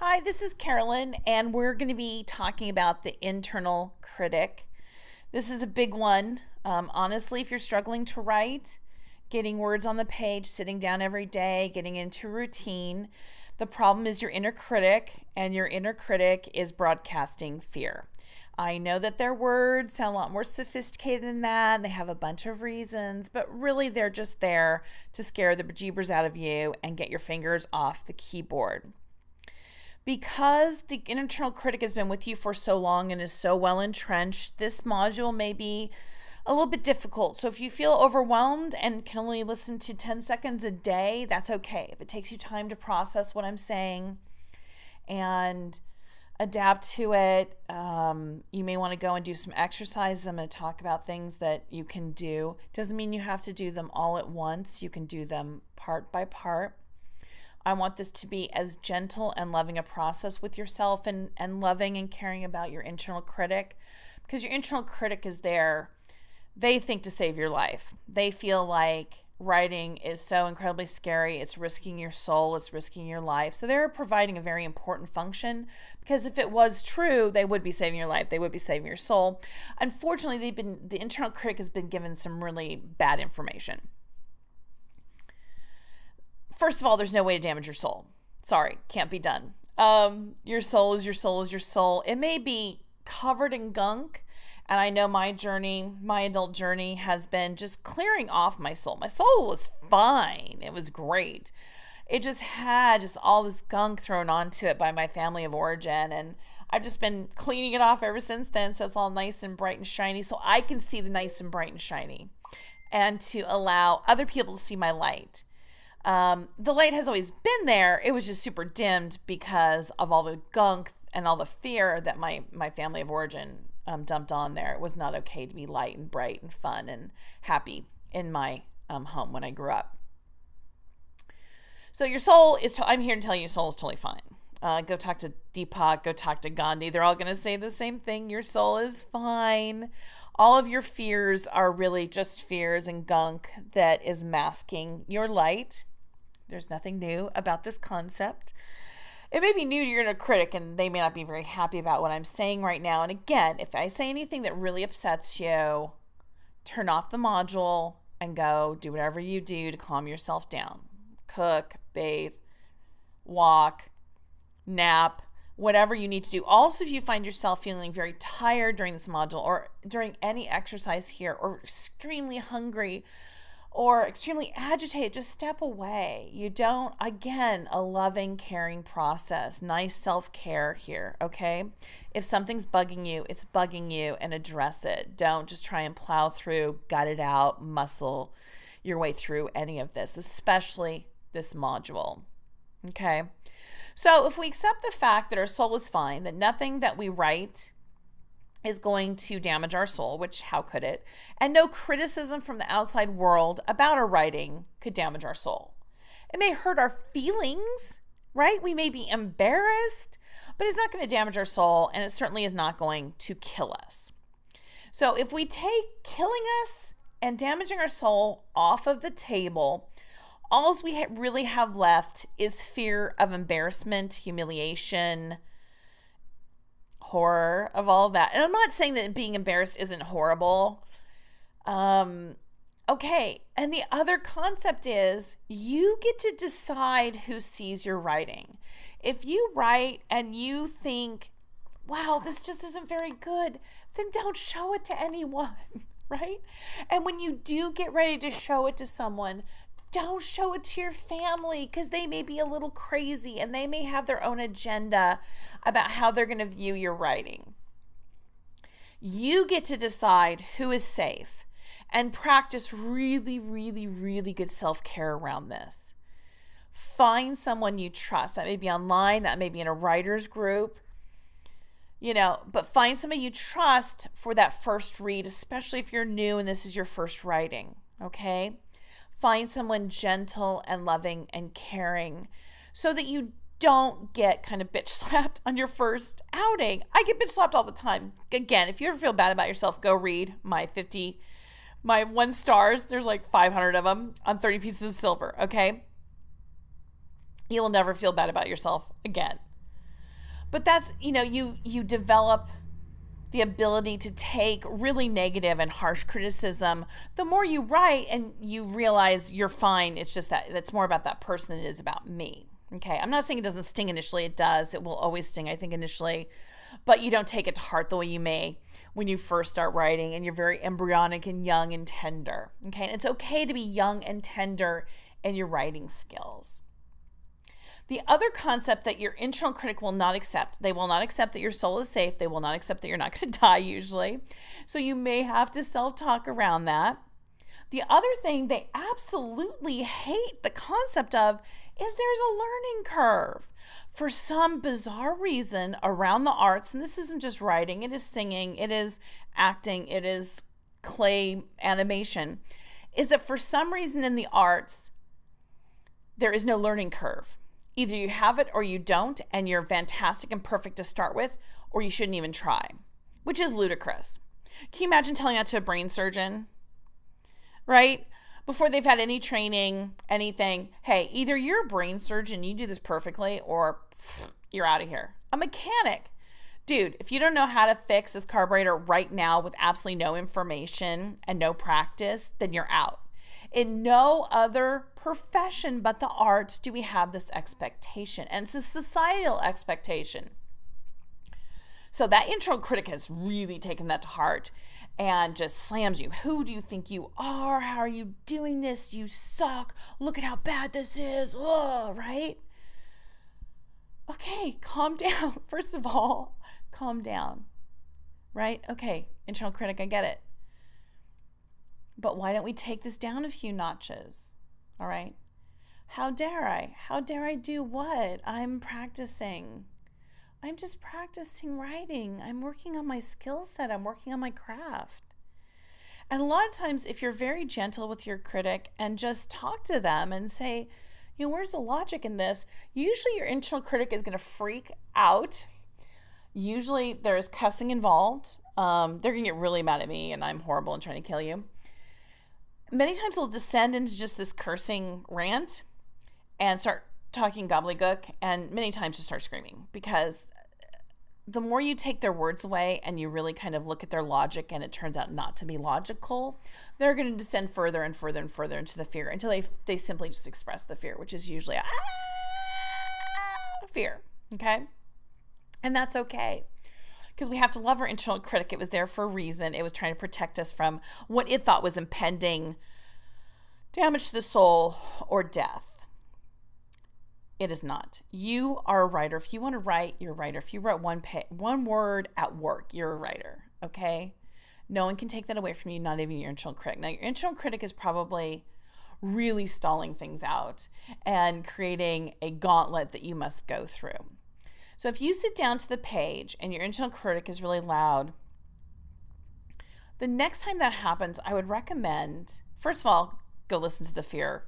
Hi, this is Carolyn, and we're going to be talking about the internal critic. This is a big one. Honestly, if you're struggling to write, getting words on the page, sitting down every day, getting into routine, the problem is your inner critic, and your inner critic is broadcasting fear. I know that their words sound a lot more sophisticated than that, and they have a bunch of reasons, but really they're just there to scare the bejeebers out of you and get your fingers off the keyboard. Because the internal critic has been with you for so long and is so well entrenched, this module may be a little bit difficult. So if you feel overwhelmed and can only listen to 10 seconds a day, that's okay. If it takes you time to process what I'm saying and adapt to it, you may want to go and do some exercises. I'm going to talk about things that you can do. Doesn't mean you have to do them all at once. You can do them part by part. I want this to be as gentle and loving a process with yourself and loving and caring about your internal critic, because your internal critic is there. They think to save your life. They feel like writing is so incredibly scary. It's risking your soul. It's risking your life. So they're providing a very important function, because if it was true, they would be saving your life. They would be saving your soul. Unfortunately, the internal critic has been given some really bad information. First of all, there's no way to damage your soul. Sorry, can't be done. Your soul is your soul is your soul. It may be covered in gunk, and I know my journey, my adult journey, has been just clearing off my soul. My soul was fine. It was great. It just had just all this gunk thrown onto it by my family of origin, and I've just been cleaning it off ever since then, so it's all nice and bright and shiny, so I can see the nice and bright and shiny, and to allow other people to see my light. The light has always been there. It was just super dimmed because of all the gunk and all the fear that my family of origin dumped on there. It was not okay to be light and bright and fun and happy in my home when I grew up. So your soul is, I'm here to tell you your soul is totally fine. Go talk to Deepak, go talk to Gandhi. They're all going to say the same thing. Your soul is fine. All of your fears are really just fears and gunk that is masking your light. There's nothing new about this concept. It may be new to your inner critic, and they may not be very happy about what I'm saying right now. And again, if I say anything that really upsets you, turn off the module and go do whatever you do to calm yourself down. Cook, bathe, walk, nap, whatever you need to do. Also, if you find yourself feeling very tired during this module or during any exercise here, or extremely hungry or extremely agitated, just step away. You don't, again, a loving, caring process, nice self-care here, okay? If something's bugging you, it's bugging you, and address it. Don't just try and plow through, gut it out, muscle your way through any of this, especially this module, okay? So if we accept the fact that our soul is fine, that nothing that we write is going to damage our soul, which how could it? And no criticism from the outside world about our writing could damage our soul. It may hurt our feelings, right? We may be embarrassed, but it's not going to damage our soul, and it certainly is not going to kill us. So if we take killing us and damaging our soul off of the table, all we really have left is fear of embarrassment, humiliation, horror of all of that. And I'm not saying that being embarrassed isn't horrible. Okay. And the other concept is you get to decide who sees your writing. If you write and you think, wow, this just isn't very good, then don't show it to anyone, right? And when you do get ready to show it to someone, don't show it to your family, because they may be a little crazy and they may have their own agenda about how they're going to view your writing. You get to decide who is safe and practice really, really, really good self-care around this. Find someone you trust. That may be online, that may be in a writer's group, but find somebody you trust for that first read, especially if you're new and this is your first writing, okay? Find someone gentle and loving and caring so that you don't get kind of bitch slapped on your first outing. I get bitch slapped all the time. Again, if you ever feel bad about yourself, go read my 1 stars. There's like 500 of them on 30 pieces of silver, okay? You will never feel bad about yourself again. But that's, you develop the ability to take really negative and harsh criticism. The more you write and you realize you're fine, it's just that it's more about that person than it is about me. Okay, I'm not saying it doesn't sting initially. It does. It will always sting, I think, initially. But you don't take it to heart the way you may when you first start writing and you're very embryonic and young and tender. Okay, and it's okay to be young and tender in your writing skills. The other concept that your internal critic will not accept, they will not accept that your soul is safe. They will not accept that you're not going to die usually. So you may have to self-talk around that. The other thing they absolutely hate the concept of is there's a learning curve. For some bizarre reason around the arts, and this isn't just writing, it is singing, it is acting, it is clay animation, is that for some reason in the arts, there is no learning curve. Either you have it or you don't, and you're fantastic and perfect to start with, or you shouldn't even try, which is ludicrous. Can you imagine telling that to a brain surgeon? Right? Before they've had any training, anything. Hey, either you're a brain surgeon, you do this perfectly, or you're out of here. A mechanic. Dude, if you don't know how to fix this carburetor right now with absolutely no information and no practice, then you're out. In no other profession but the arts do we have this expectation, and it's a societal expectation. So that internal critic has really taken that to heart and just slams you. Who do you think you are? How are you doing this? You suck. Look at how bad this is. Oh, right? Okay, calm down. First of all, calm down. Right? Okay, internal critic, I get it. But why don't we take this down a few notches? All right? How dare I? How dare I do what? I'm practicing. I'm just practicing writing. I'm working on my skill set. I'm working on my craft. And a lot of times, if you're very gentle with your critic and just talk to them and say, where's the logic in this? Usually your internal critic is going to freak out. Usually there's cussing involved. They're going to get really mad at me and I'm horrible and trying to kill you. Many times they'll descend into just this cursing rant and start talking gobbledygook, and many times just start screaming, because the more you take their words away and you really kind of look at their logic and it turns out not to be logical, they're going to descend further and further and further into the fear until they simply just express the fear, which is usually fear. Okay? And that's okay, because we have to love our internal critic. It was there for a reason. It was trying to protect us from what it thought was impending damage to the soul or death. It is not. You are a writer. If you want to write, you're a writer. If you write one word at work, you're a writer. Okay? No one can take that away from you, not even your internal critic. Now, your internal critic is probably really stalling things out and creating a gauntlet that you must go through. So if you sit down to the page and your internal critic is really loud, the next time that happens, I would recommend, first of all, go listen to the fear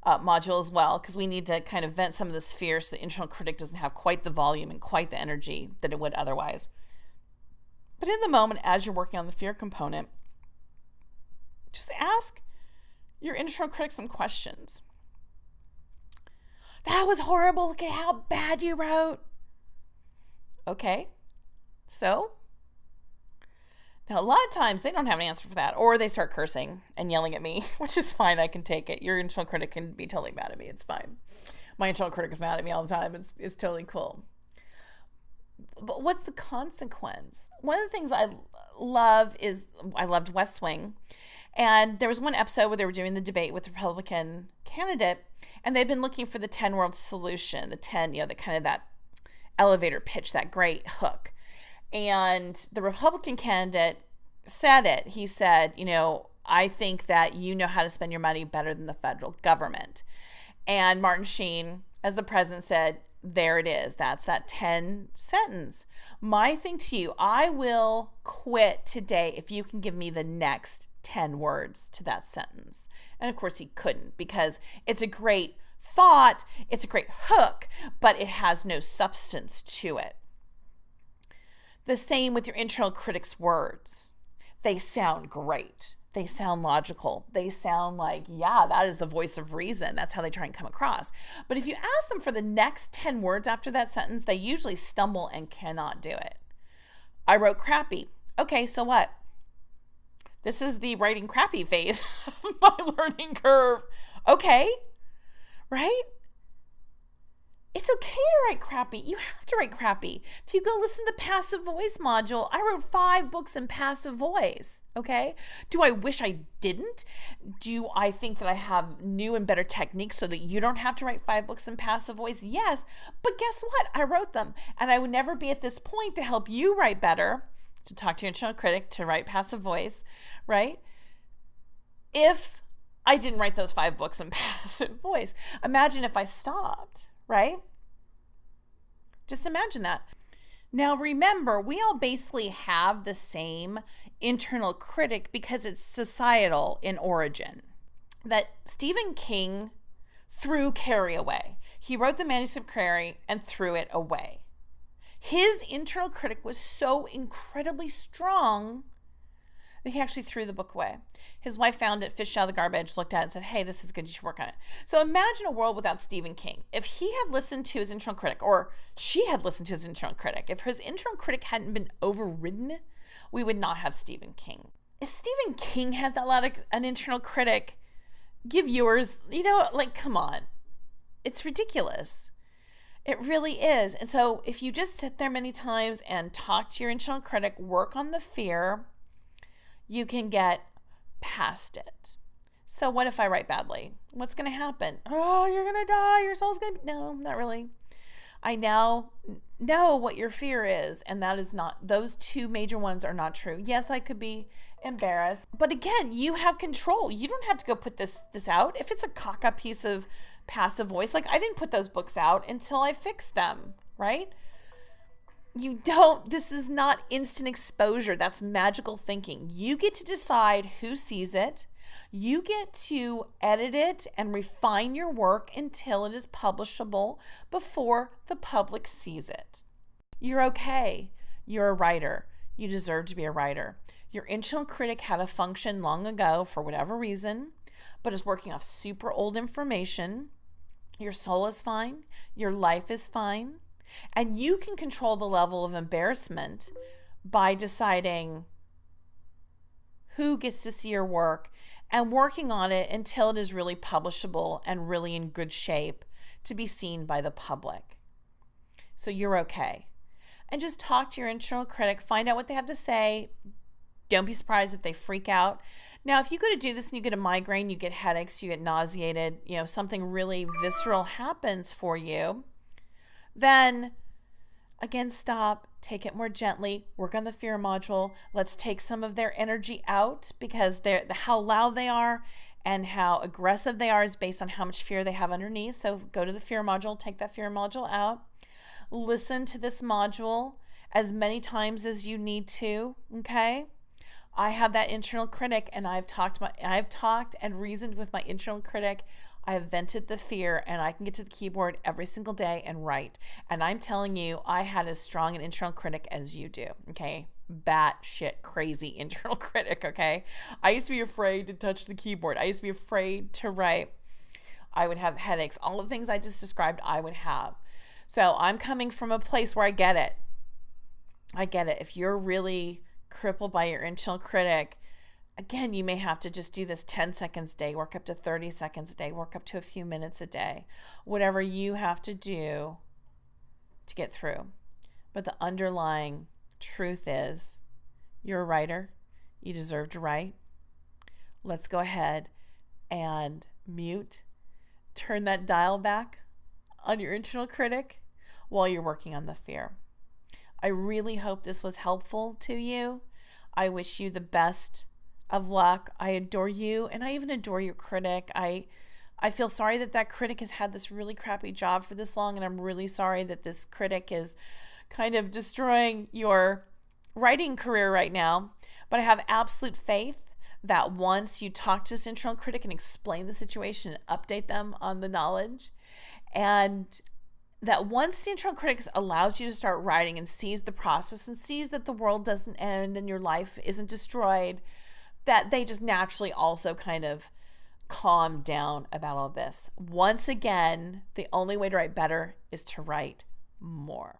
module as well, because we need to kind of vent some of this fear so the internal critic doesn't have quite the volume and quite the energy that it would otherwise. But in the moment, as you're working on the fear component, just ask your internal critic some questions. That was horrible. Look at how bad you wrote. Okay, so now a lot of times they don't have an answer for that, or they start cursing and yelling at me, which is fine. I can take it. Your internal critic can be totally mad at me. It's fine. My internal critic is mad at me all the time. It's totally cool. But what's the consequence? One of the things I love is, I loved West Wing. And there was one episode where they were doing the debate with the Republican candidate, and they'd been looking for the 10 world solution, the 10, the kind of that elevator pitch, that great hook. And the Republican candidate said it. He said, I think that you know how to spend your money better than the federal government. And Martin Sheen, as the president, said, there it is. That's that 10 sentence. My thing to you, I will quit today if you can give me the next 10 words to that sentence. And of course he couldn't, because it's a great thought, it's a great hook, but it has no substance to it. The same with your internal critic's words. They sound great. They sound logical. They sound like, yeah, that is the voice of reason. That's how they try and come across. But if you ask them for the next 10 words after that sentence, they usually stumble and cannot do it. I wrote crappy. Okay, so what? This is the writing crappy phase of my learning curve. Okay, right? It's okay to write crappy. You have to write crappy. If you go listen to the passive voice module, I wrote 5 books in passive voice, okay? Do I wish I didn't? Do I think that I have new and better techniques so that you don't have to write 5 books in passive voice? Yes, but guess what? I wrote them, and I would never be at this point to help you write better, to talk to your internal critic, to write passive voice, right? If I didn't write those 5 books in passive voice. Imagine if I stopped, right? Just imagine that. Now remember, we all basically have the same internal critic because it's societal in origin. That Stephen King threw Carrie away. He wrote the manuscript Carrie and threw it away. His internal critic was so incredibly strong that he actually threw the book away. His wife found it, fished out of the garbage, looked at it and said, hey, this is good, you should work on it. So imagine a world without Stephen King. If he had listened to his internal critic, or she had listened to his internal critic, if his internal critic hadn't been overridden, we would not have Stephen King. If Stephen King has that loud an internal critic, give yours, come on. It's ridiculous. It really is. And so if you just sit there many times and talk to your internal critic, work on the fear, you can get past it. So what if I write badly? What's going to happen? Oh, you're going to die. Your soul's going to be... No, not really. I now know what your fear is, and that is not... Those 2 major ones are not true. Yes, I could be embarrassed. But again, you have control. You don't have to go put this out. If it's a cock-up piece of passive voice, like I didn't put those books out until I fixed them, right? This is not instant exposure. That's magical thinking. You get to decide who sees it. You get to edit it and refine your work until it is publishable before the public sees it. You're okay. You're a writer. You deserve to be a writer. Your internal critic had a function long ago for whatever reason, but is working off super old information. Your soul is fine. Your life is fine. And you can control the level of embarrassment by deciding who gets to see your work and working on it until it is really publishable and really in good shape to be seen by the public. So you're okay. And just talk to your internal critic, find out what they have to say. Don't be surprised if they freak out. Now, if you go to do this and you get a migraine, you get headaches, you get nauseated, something really visceral happens for you, then again, stop, take it more gently, work on the fear module. Let's take some of their energy out because how loud they are and how aggressive they are is based on how much fear they have underneath. So go to the fear module, take that fear module out. Listen to this module as many times as you need to, okay? I have that internal critic, and I've talked and reasoned with my internal critic. I have vented the fear, and I can get to the keyboard every single day and write. And I'm telling you, I had as strong an internal critic as you do, okay? Batshit crazy internal critic, okay? I used to be afraid to touch the keyboard. I used to be afraid to write. I would have headaches. All the things I just described, I would have. So I'm coming from a place where I get it. I get it. If you're really crippled by your internal critic, again, you may have to just do this 10 seconds a day, work up to 30 seconds a day, work up to a few minutes a day, whatever you have to do to get through. But the underlying truth is you're a writer. You deserve to write. Let's go ahead and mute, turn that dial back on your internal critic while you're working on the fear. I really hope this was helpful to you. I wish you the best of luck. I adore you, and I even adore your critic. I feel sorry that critic has had this really crappy job for this long, and I'm really sorry that this critic is kind of destroying your writing career right now. But I have absolute faith that once you talk to this internal critic and explain the situation and update them on the knowledge, and that once the internal critic allows you to start writing and sees the process and sees that the world doesn't end and your life isn't destroyed, that they just naturally also kind of calm down about all this. Once again, the only way to write better is to write more.